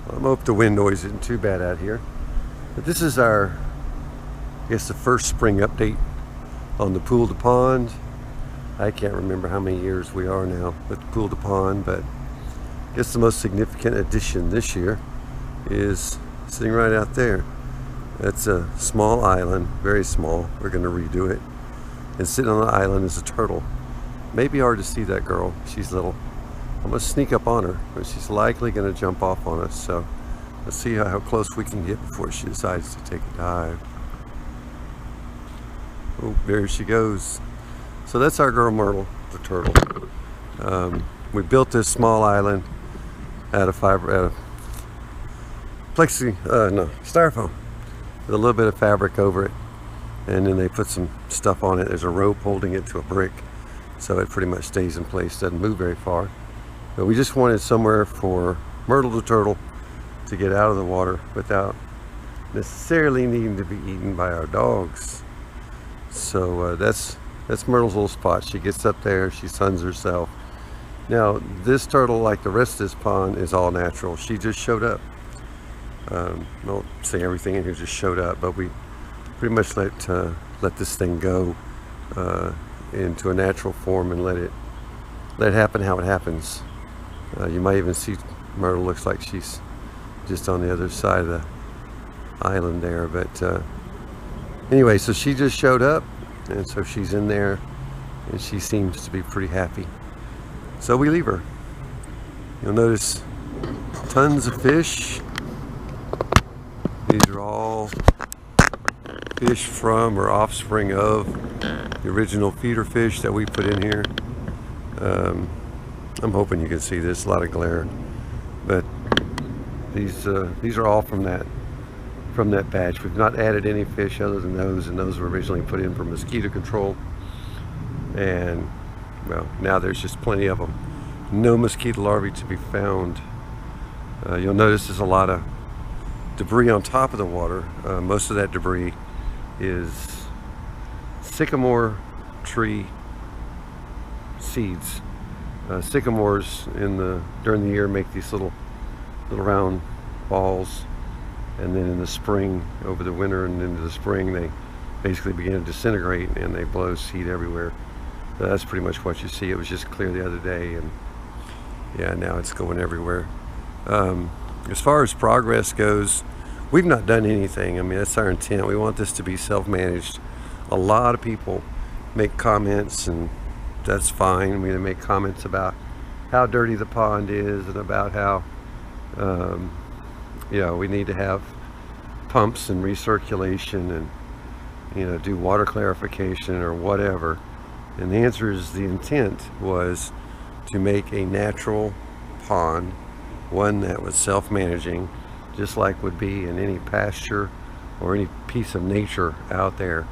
I hope the wind noise isn't too bad out here. But this is our, I guess, the first spring update on the Pool to Pond. I can't remember how many years we are now with the Pool to Pond, but I guess the most significant addition this year is sitting right out there. That's a small island, very small. We're going to redo it. And sitting on the island is a turtle. Maybe hard to see that girl. She's little. I'm going to sneak up on her, but she's likely going to jump off on us. So let's see how close we can get before she decides to take a dive. Oh, there she goes. So that's our girl Myrtle, the turtle. We built this small island out of styrofoam with a little bit of fabric over it, and then they put some stuff on it. There's a rope holding it to a brick, so it pretty much stays in place, doesn't move very far. But we just wanted somewhere for Myrtle the turtle to get out of the water without necessarily needing to be eaten by our dogs. So that's Myrtle's little spot. She gets up there, she suns herself. Now this turtle, like the rest of this pond, is all natural. She just showed up. I won't say everything in here just showed up, but we pretty much let this thing go into a natural form and let it happen how it happens. You might even see Myrtle looks like she's just on the other side of the island there, but anyway, so she just showed up, and so she's in there, and she seems to be pretty happy. So we leave her. You'll notice tons of fish. These are all fish from or offspring of the original feeder fish that we put in here. I'm hoping you can see this, a lot of glare, but these are all from that batch. We've not added any fish other than those, and those were originally put in for mosquito control. And well, now there's just plenty of them. No mosquito larvae to be found. You'll notice there's a lot of debris on top of the water. Most of that debris is sycamore tree seeds. Sycamores during the year make these little round balls, and then in the spring, over the winter and into the spring, they basically begin to disintegrate and they blow seed everywhere. So that's pretty much what you see. It was just clear the other day, and yeah, now it's going everywhere. As far as progress goes, we've not done anything. I mean, that's our intent. We want this to be self-managed. A lot of people make comments, and that's fine. They make comments about how dirty the pond is and about how we need to have pumps and recirculation and do water clarification or whatever. And the answer is, the intent was to make a natural pond, one that was self-managing, just like would be in any pasture or any piece of nature out there.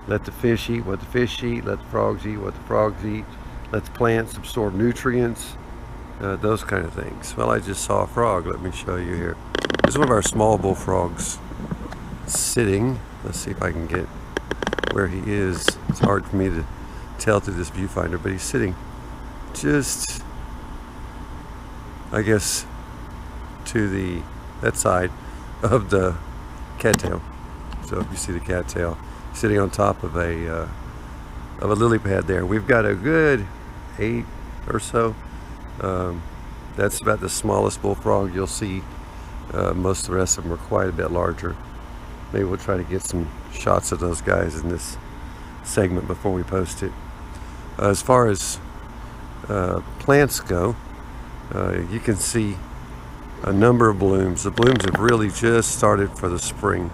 Let the fish eat what the fish eat, let the frogs eat what the frogs eat, let the plants absorb nutrients, those kind of things. Well, I just saw a frog. Let me show you here. This is one of our small bullfrogs sitting. Let's see if I can get where he is. It's hard for me to tell through this viewfinder, but he's sitting just, I guess, to that side of the cattail. So if you see the cattail, sitting on top of a lily pad there. We've got a good 8 or so. That's about the smallest bullfrog you'll see. Most of the rest of them are quite a bit larger. Maybe we'll try to get some shots of those guys in this segment before we post it. As far as plants go, you can see a number of blooms. The blooms have really just started for the spring.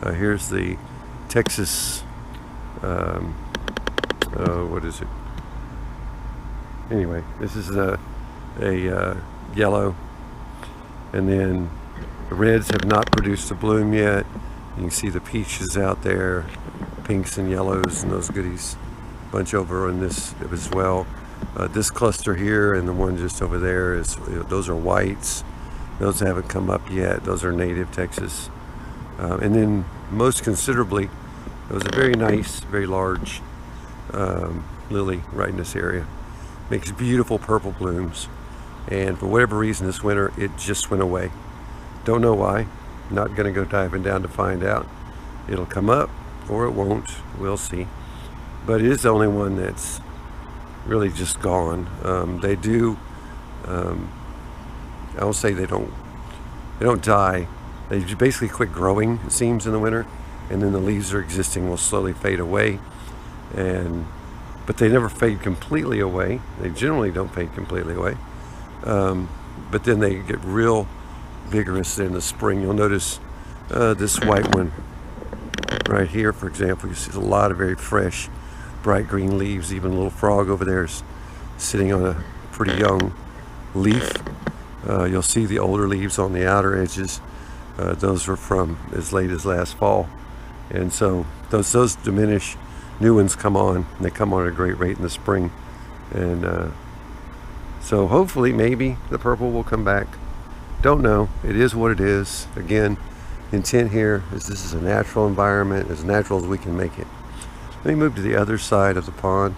Here's the Texas, what is it? Anyway, this is a yellow, and then the reds have not produced a bloom yet. You can see the peaches out there, pinks and yellows and those goodies. Bunch over in this as well. This cluster here and the one just over there those are whites. Those haven't come up yet. Those are native Texas. And then most considerably, there was a very nice, very large lily right in this area. Makes beautiful purple blooms. And for whatever reason this winter, it just went away. Don't know why. Not going to go diving down to find out. It'll come up or it won't. We'll see. But it is the only one that's really just gone. They do, I won't say they don't die. They basically quit growing, it seems, in the winter, and then the leaves are existing will slowly fade away. But they never fade completely away. They generally don't fade completely away. But then they get real vigorous in the spring. You'll notice this white one right here, for example. You see a lot of very fresh, bright green leaves. Even a little frog over there is sitting on a pretty young leaf. You'll see the older leaves on the outer edges. Those were from as late as last fall. And so those diminish. New ones come on, and they come on at a great rate in the spring. And so hopefully, maybe the purple will come back. Don't know. It is what it is. Again, the intent here is this is a natural environment, as natural as we can make it. Let me move to the other side of the pond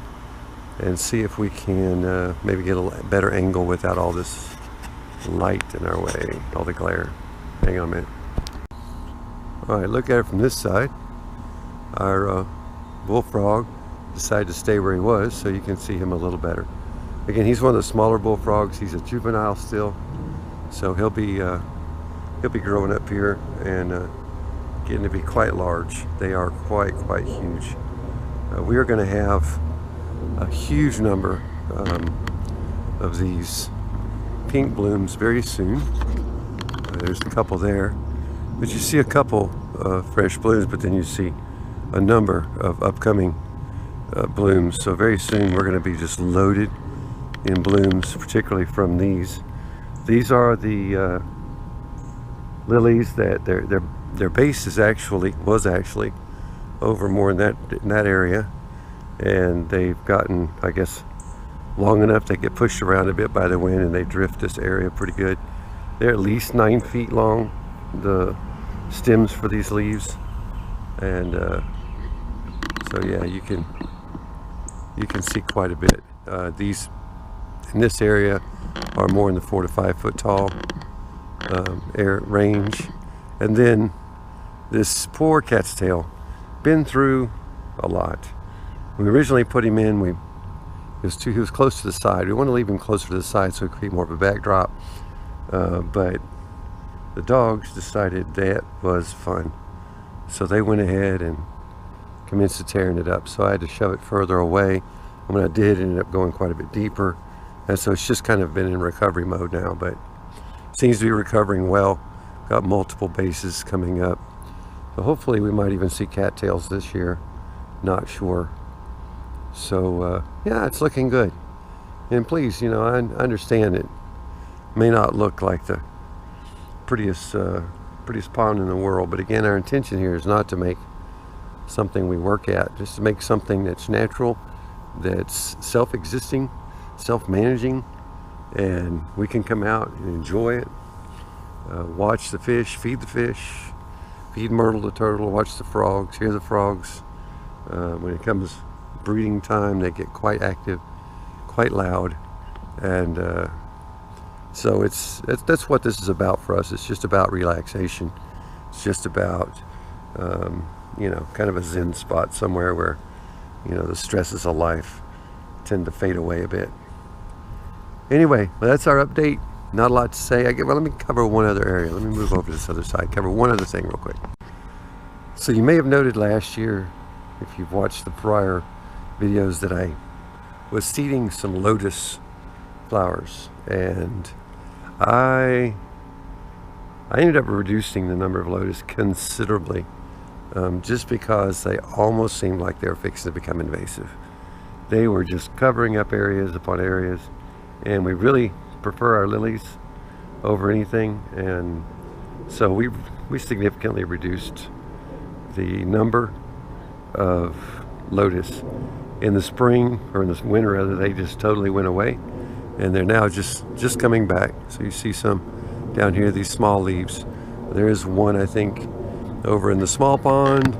and see if we can maybe get a better angle without all this light in our way, all the glare. Hang on a minute. All right, look at it from this side. Our bullfrog decided to stay where he was, so you can see him a little better. Again, he's one of the smaller bullfrogs. He's a juvenile still, so he'll be growing up here and getting to be quite large. They are quite huge. We are going to have a huge number of these pink blooms very soon. There's a couple there, but you see a couple fresh blooms, but then you see a number of upcoming blooms. So very soon we're going to be just loaded in blooms, particularly from these. These are the lilies that their base was actually over more in that area, and they've gotten, I guess, long enough they get pushed around a bit by the wind, and they drift this area pretty good. They're at least 9 feet long, the stems for these leaves, and so yeah, you can see quite a bit. These in this area are more in the 4 to 5 foot tall range. And then this poor cat's tail, been through a lot. When we originally put him in, he was close to the side. We want to leave him closer to the side so it create more of a backdrop. But the dogs decided that was fun, so they went ahead and commenced tearing it up. So I had to shove it further away. And when I did, it ended up going quite a bit deeper. And so it's just kind of been in recovery mode now, but seems to be recovering well. Got multiple bases coming up. So hopefully we might even see cattails this year. Not sure. So yeah, it's looking good. And please, I understand it may not look like the prettiest pond in the world, but again, our intention here is not to make something we work at, just to make something that's natural, that's self-existing, self-managing, and we can come out and enjoy it, watch the fish, feed Myrtle the turtle, watch the frogs, hear the frogs. When it comes breeding time, they get quite active, quite loud, and so that's what this is about for us. It's just about relaxation. It's just about kind of a zen spot somewhere where the stresses of life tend to fade away a bit. Anyway, well, that's our update. Not a lot to say. Let me cover one other area. Let me move over to this other side, cover one other thing real quick. So you may have noted last year, if you've watched the prior videos, that I was seeding some lotus flowers, and I ended up reducing the number of lotus considerably, just because they almost seemed like they were fixing to become invasive. They were just covering up areas upon areas, and we really prefer our lilies over anything, and so we significantly reduced the number of lotus. In the spring, or in the winter rather, they just totally went away, and they're now just coming back. So you see some down here, these small leaves. There is one, I think, over in the small pond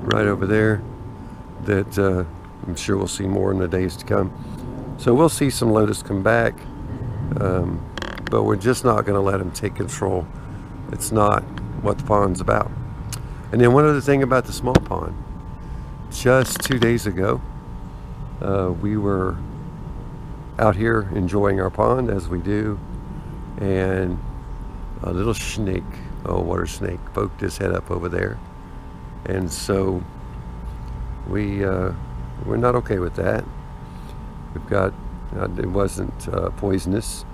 right over there that I'm sure we'll see more in the days to come. So we'll see some lotus come back. but we're just not going to let them take control. It's not what the pond's about. And then one other thing about the small pond. Just 2 days ago, we were out here enjoying our pond as we do, and a little snake, a water snake, poked his head up over there. And so we're not okay with that. We've got, it wasn't poisonous,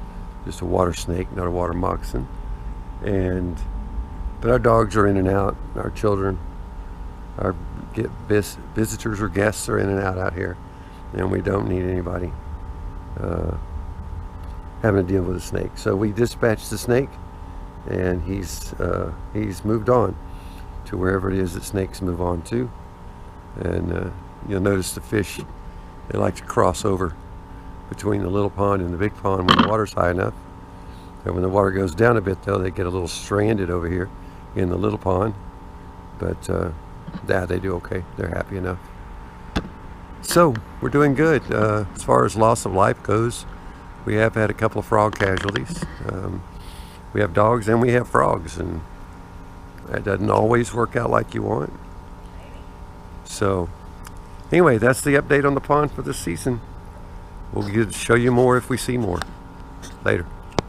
just a water snake, not a water moccasin. But our dogs are in and out, our children, our visitors or guests are in and out here, and we don't need anybody having to deal with a snake. So we dispatched the snake, and he's moved on to wherever it is that snakes move on to. And you'll notice the fish, they like to cross over between the little pond and the big pond when the water's high enough. And when the water goes down a bit, though, they get a little stranded over here in the little pond. But they do okay. They're happy enough. So we're doing good. As far as loss of life goes, we have had a couple of frog casualties. We have dogs and we have frogs, and that doesn't always work out like you want. So anyway, that's the update on the pond for this season. We'll show you more if we see more. Later.